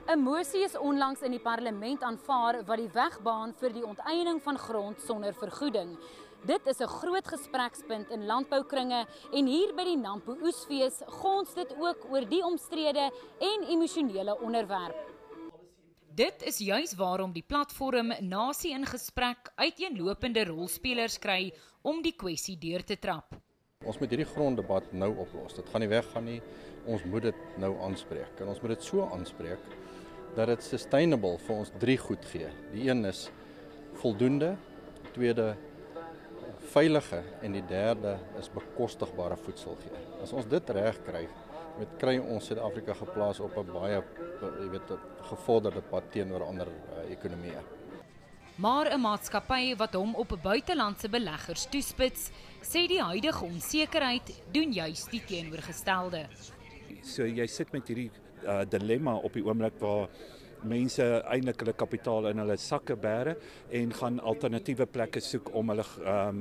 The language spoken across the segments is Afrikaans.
'n mosie is onlangs in die parlement aanvaar wat die weg baan vir die onteiening van grond sonder vergoeding. Dit is 'n groot gesprekspunt in landboukringe en hier by die Nampo Oesfees gons dit ook oor die omstrede en emosionele onderwerp. Dit is juis waarom die platform Nasie in Gesprek uiteenlopende rolspelers kry om die kwessie deur te trap. Ons moet hierdie gronddebat nou oplos. Dit gaan nie weggaan nie. Ons moet dit nou aanspreek. En ons moet dit so aanspreek dat dit sustainable vir ons 3 goed gee. Die een is voldoende, tweede veilige en die derde is bekostigbare voedsel gee. As ons dit reg kry, kry ons Suid-Afrika geplaas op 'n baie gevorderde pad teenoor ander ekonomieë. Maar 'n maatskappy wat hom op buitelandse beleggers toespits, sê die huidige onsekerheid doen juis die teenoorgestelde. So jy sit met hierdie dilemma op die oomblik waar mense eintlik hulle kapitaal in hulle sakke bære en gaan alternatiewe plekke soek om hulle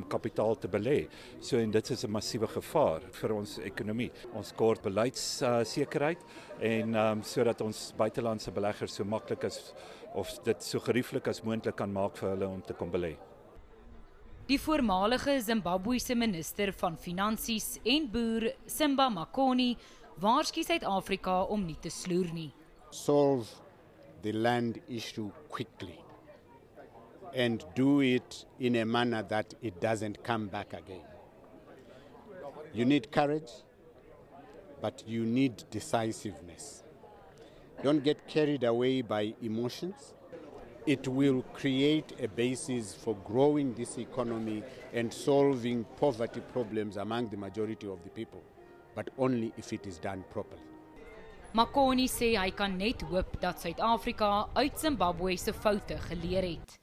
kapitaal te belê. So en dit is 'n massiewe gevaar vir ons ekonomie. Ons kort beleidssekerheid en sodat ons buitelandse beleggers so maklik as of dit so gerieflik as moontlik kan maak vir hulle om te kom belê. Die voormalige Zimbabwese minister van Finansies en boer, Simba Makoni, waarsku Suid-Afrika om nie te sloer nie. Solve the land issue quickly and do it in a manner that it doesn't come back again. You need courage, but you need decisiveness. Don't get carried away by emotions. It will create a basis for growing this economy and solving poverty problems among the majority of the people, but only if it is done properly. Makoni sê hy kan net hoop dat Suid-Afrika uit Zimbabwe se foute geleer het.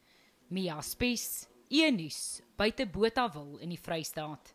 Mia Spies, E-nuus, buite Botawil in die Vrystaat.